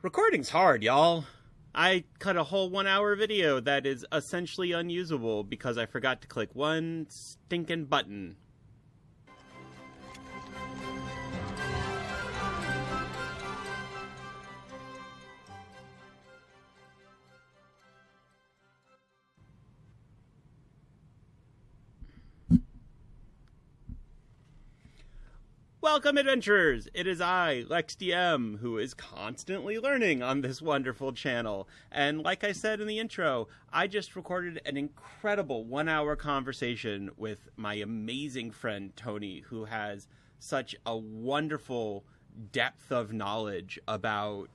Recording's hard, y'all. I cut a whole 1 hour video that is essentially unusable because I forgot to click one stinking button. Welcome, adventurers! It is I, LexDM, who is constantly learning on this wonderful channel. And like I said in the intro, I just recorded an incredible 1 hour conversation with my amazing friend Tony, who has such a wonderful depth of knowledge about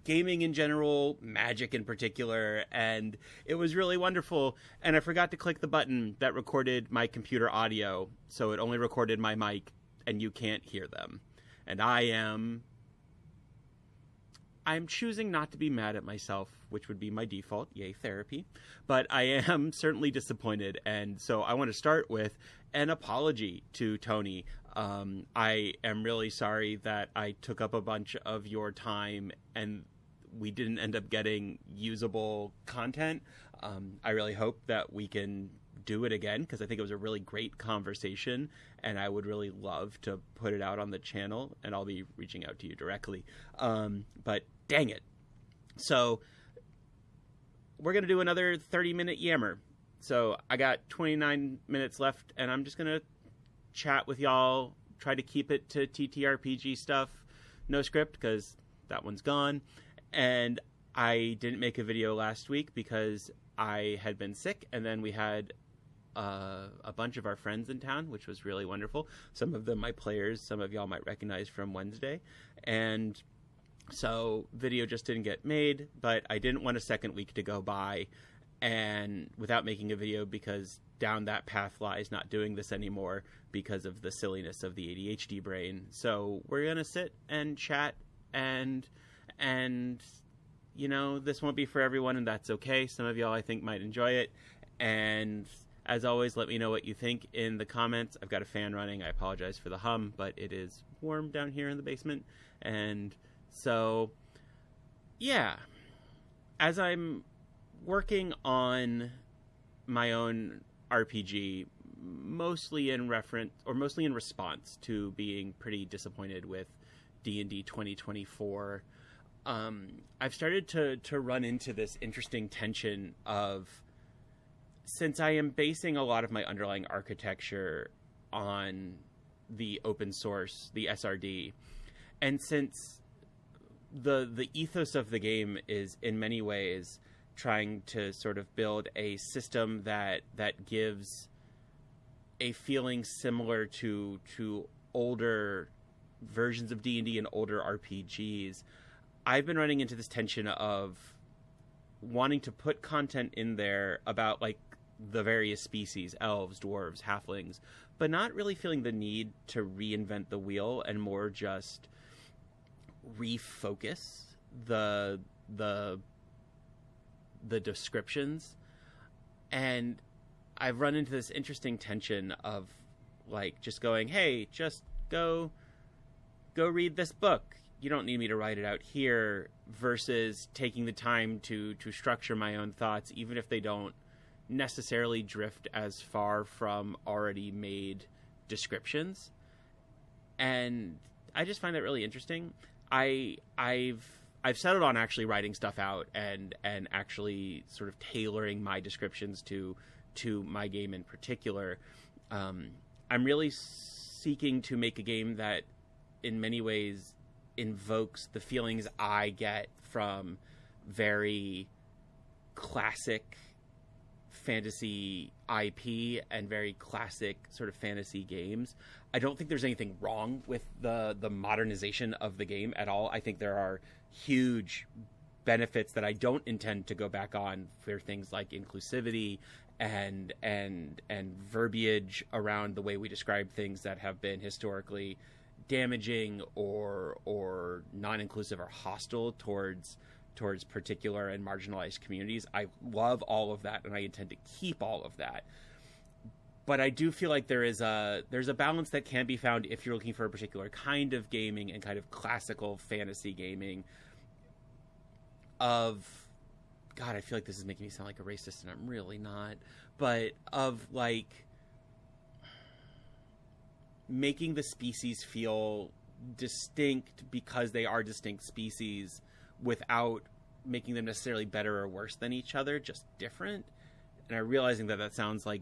gaming in general, Magic in particular, and it was really wonderful. And I forgot to click the button that recorded my computer audio, so it only recorded my mic, and you can't hear them. And I'm choosing not to be mad at myself, which would be my default, yay therapy, but I am certainly disappointed. And so I want to start with an apology to Tony. I am really sorry that I took up a bunch of your time and we didn't end up getting usable content. I really hope that we can do it again, because I think it was a really great conversation and I would really love to put it out on the channel, and I'll be reaching out to you directly. But dang it. So we're going to do another 30-minute yammer. So I got 29 minutes left and I'm just going to chat with y'all, try to keep it to TTRPG stuff, no script because that one's gone. And I didn't make a video last week because I had been sick, and then we had a bunch of our friends in town, which was really wonderful. Some of them my players, some of y'all might recognize from Wednesday. And so video just didn't get made, but I didn't want a second week to go by and without making a video, because down that path lies not doing this anymore because of the silliness of the ADHD brain. So we're going to sit and chat, and you know, this won't be for everyone, and that's okay. Some of y'all I think might enjoy it. And as always, let me know what you think in the comments. I've got a fan running. I apologize for the hum, but it is warm down here in the basement. And so, yeah, as I'm working on my own RPG, mostly in response to being pretty disappointed with D&D 2024, I've started to run into this interesting tension of, since I am basing a lot of my underlying architecture on the open source, the SRD, and since the ethos of the game is in many ways trying to sort of build a system that gives a feeling similar to older versions of D&D and older RPGs, I've been running into this tension of wanting to put content in there about like the various species, elves, dwarves, halflings, but not really feeling the need to reinvent the wheel, and more just refocus the descriptions. And I've run into this interesting tension of like just going, hey, just go read this book. You don't need me to write it out here, versus taking the time to structure my own thoughts, even if they don't necessarily drift as far from already made descriptions. And I just find that really interesting. I've settled on actually writing stuff out and actually sort of tailoring my descriptions to my game in particular. I'm really seeking to make a game that in many ways invokes the feelings I get from very classic fantasy IP and very classic sort of fantasy games. I don't think there's anything wrong with the modernization of the game at all. I think there are huge benefits that I don't intend to go back on for things like inclusivity and verbiage around the way we describe things that have been historically damaging or non-inclusive or hostile towards particular and marginalized communities. I love all of that, and I intend to keep all of that. But I do feel like there's a balance that can be found if you're looking for a particular kind of gaming and kind of classical fantasy gaming, of, God, I feel like this is making me sound like a racist, and I'm really not, but of like making the species feel distinct because they are distinct species without making them necessarily better or worse than each other, just different. And I'm realizing that sounds like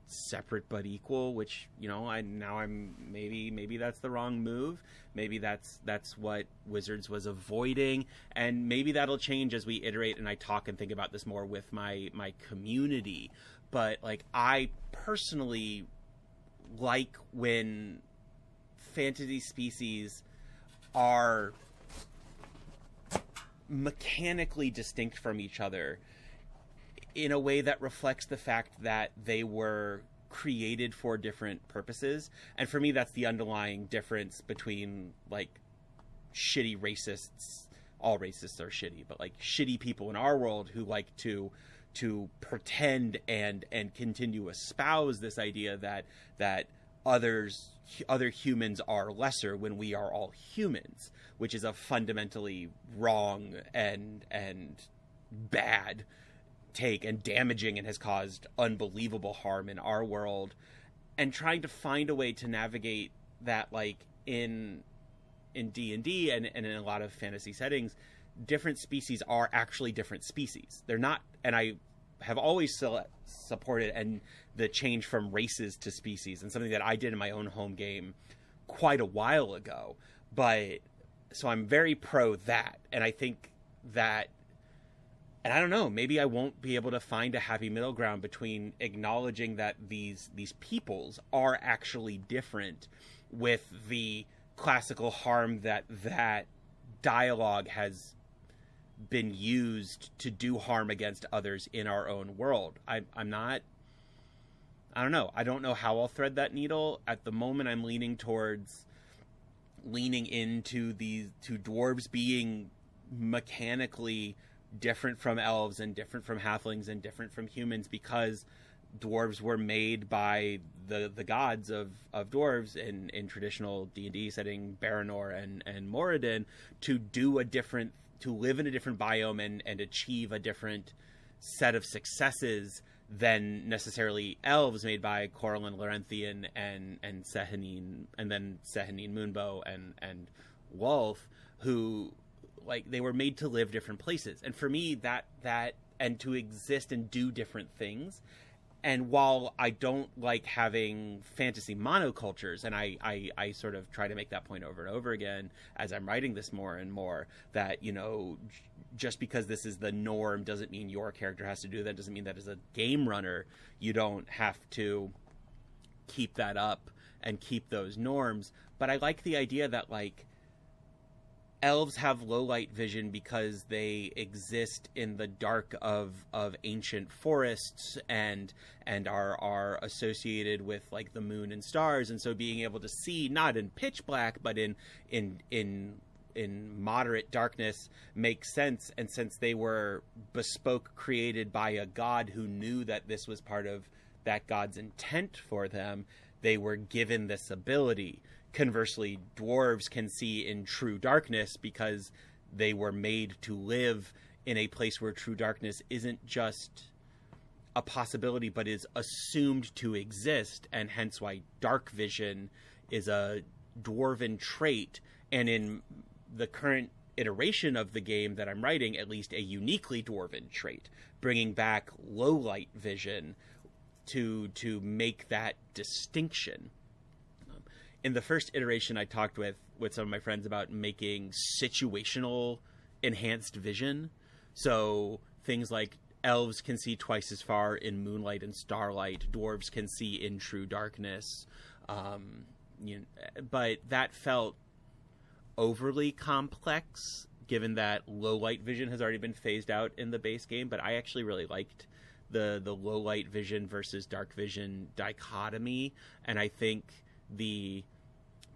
separate but equal, which, you know, I'm maybe that's the wrong move. Maybe that's what Wizards was avoiding, and maybe that'll change as we iterate and I talk and think about this more with my community. But like, I personally like when fantasy species are mechanically distinct from each other in a way that reflects the fact that they were created for different purposes. And for me, that's the underlying difference between like shitty racists. All racists are shitty, but like shitty people in our world who like to pretend and continue to espouse this idea that other humans are lesser when we are all humans, which is a fundamentally wrong and bad take and damaging, and has caused unbelievable harm in our world. And trying to find a way to navigate that, like in D&D and in a lot of fantasy settings, different species are actually different species. They're not, and I have always supported and the change from races to species, and something that I did in my own home game quite a while ago. But so I'm very pro that, and I think that, and I don't know, maybe I won't be able to find a happy middle ground between acknowledging that these peoples are actually different with the classical harm that dialogue has been used to do harm against others in our own world. I don't know. I don't know how I'll thread that needle. At the moment, I'm leaning into these two dwarves being mechanically different from elves and different from halflings and different from humans, because dwarves were made by the gods of dwarves in traditional D&D setting, Baranor and Moradin, to live in a different biome and achieve a different set of successes than necessarily elves made by Corellin Laurenthian and Sehanine, and then Sehanine Moonbow and Wolf, who, like, they were made to live different places. And for me, that and to exist and do different things. And while I don't like having fantasy monocultures, and I sort of try to make that point over and over again as I'm writing this more and more, that, you know, just because this is the norm doesn't mean your character has to do that. Doesn't mean that as a game runner you don't have to keep that up and keep those norms. But I like the idea that, like, elves have low light vision because they exist in the dark of ancient forests and are associated with, like, the moon and stars, and so being able to see not in pitch black but in moderate darkness makes sense. And since they were bespoke, created by a god who knew that this was part of that god's intent for them, they were given this ability. Conversely, dwarves can see in true darkness because they were made to live in a place where true darkness isn't just a possibility but is assumed to exist, and hence why dark vision is a dwarven trait, and in the current iteration of the game that I'm writing, at least a uniquely dwarven trait, bringing back low light vision to make that distinction. In the first iteration, I talked with some of my friends about making situational enhanced vision. So things like elves can see twice as far in moonlight and starlight. Dwarves can see in true darkness. But that felt overly complex, given that low light vision has already been phased out in the base game. But I actually really liked the low light vision versus dark vision dichotomy. And I think the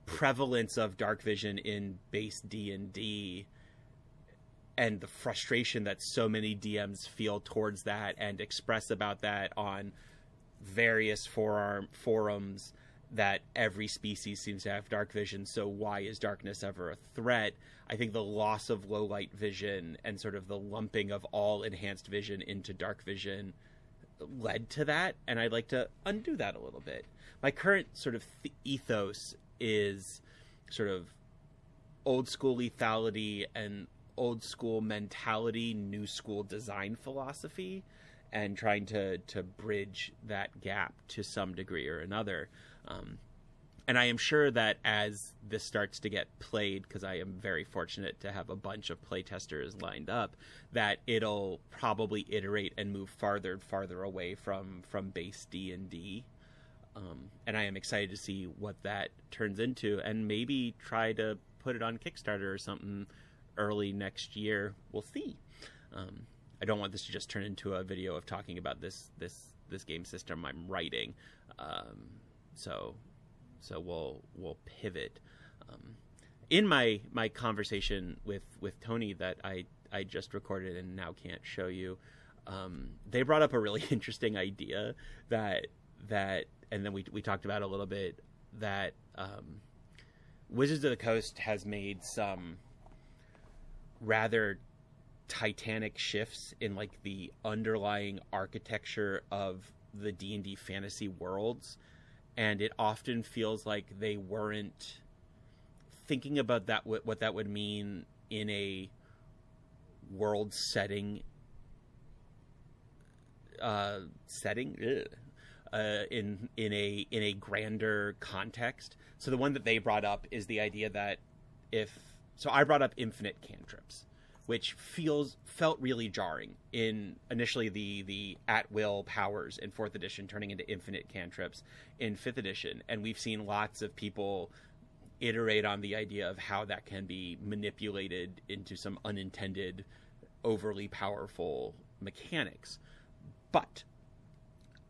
prevalence of dark vision in base D&D and the frustration that so many DMs feel towards that and express about that on various forums that every species seems to have dark vision, so why is darkness ever a threat? I think the loss of low light vision and sort of the lumping of all enhanced vision into dark vision led to that, and I'd like to undo that a little bit. My current sort of ethos is sort of old school lethality and old school mentality, new school design philosophy, and trying to bridge that gap to some degree or another. And I am sure that as this starts to get played, because I am very fortunate to have a bunch of playtesters lined up, that it'll probably iterate and move farther and farther away from base D&D. And I am excited to see what that turns into, and maybe try to put it on Kickstarter or something early next year. We'll see. I don't want this to just turn into a video of talking about this game system I'm writing. So we'll pivot. In my conversation with Tony that I just recorded and now can't show you, they brought up a really interesting idea that and then we talked about a little bit, that Wizards of the Coast has made some rather titanic shifts in like the underlying architecture of the D&D fantasy worlds, and it often feels like they weren't thinking about that, what that would mean in a world setting in a grander context. So the one that they brought up is the idea that I brought up infinite cantrips, which felt really jarring in initially the at-will powers in 4th edition turning into infinite cantrips in 5th edition. And we've seen lots of people iterate on the idea of how that can be manipulated into some unintended, overly powerful mechanics. But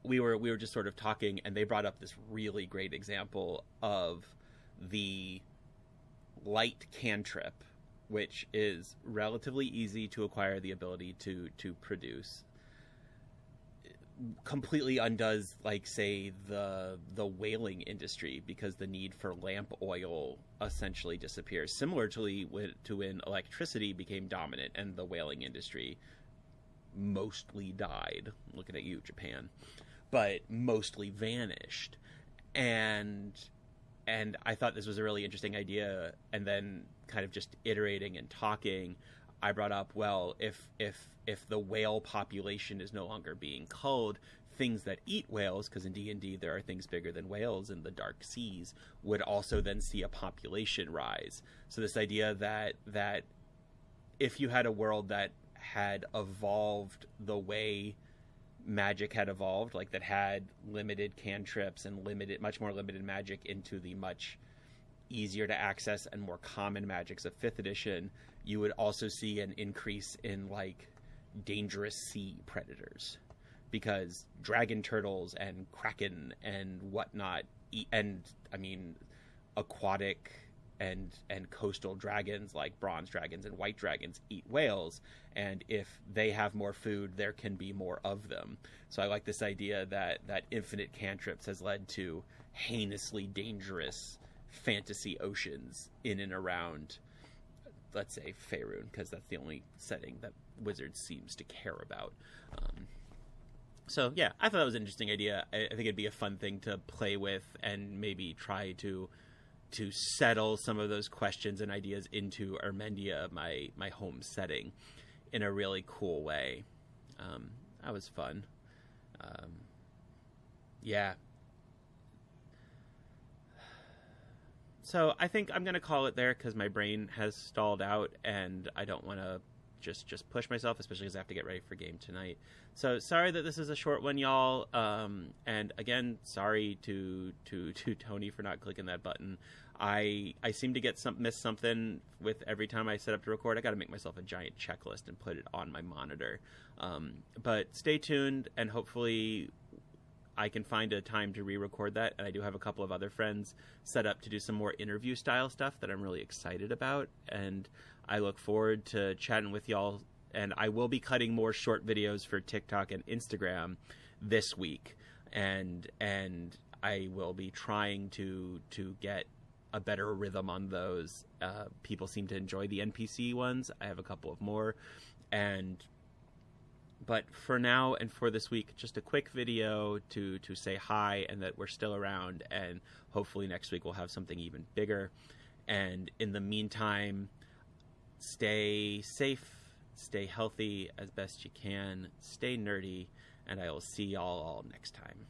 we were just sort of talking, and they brought up this really great example of the light cantrip, which is relatively easy to acquire the ability to produce, completely undoes, like, say, the whaling industry, because the need for lamp oil essentially disappears, similar to when electricity became dominant and the whaling industry mostly died. Looking at you, Japan. But mostly vanished. And I thought this was a really interesting idea. And then kind of just iterating and talking, I brought up, well, if the whale population is no longer being culled, things that eat whales, because in D&D there are things bigger than whales in the dark seas, would also then see a population rise. So this idea that if you had a world that had evolved the way magic had evolved, like that had limited cantrips and much more limited magic into the much easier to access and more common magics of 5th edition, you would also see an increase in like dangerous sea predators, because dragon turtles and kraken and whatnot and I mean aquatic and coastal dragons like bronze dragons and white dragons eat whales, and if they have more food, there can be more of them. So I like this idea that infinite cantrips has led to heinously dangerous fantasy oceans in and around, let's say, Faerun, because that's the only setting that Wizards seems to care about. So yeah, I thought that was an interesting idea. I think it'd be a fun thing to play with and maybe try to settle some of those questions and ideas into Armendia, my home setting, in a really cool way. That was fun. Yeah. So I think I'm going to call it there, because my brain has stalled out and I don't want to just push myself, especially because I have to get ready for game tonight. So sorry that this is a short one, y'all. And again, sorry to Tony for not clicking that button. I seem to miss something with every time I set up to record. I got to make myself a giant checklist and put it on my monitor. But stay tuned, and hopefully I can find a time to re-record that. And I do have a couple of other friends set up to do some more interview style stuff that I'm really excited about. And I look forward to chatting with y'all. And I will be cutting more short videos for TikTok and Instagram this week. And I will be trying to get a better rhythm on those. People seem to enjoy the NPC ones. I have a couple of more, but for now and for this week, just a quick video to say hi and that we're still around, and hopefully next week we'll have something even bigger. And in the meantime, stay safe, stay healthy as best you can, stay nerdy, and I will see y'all all next time.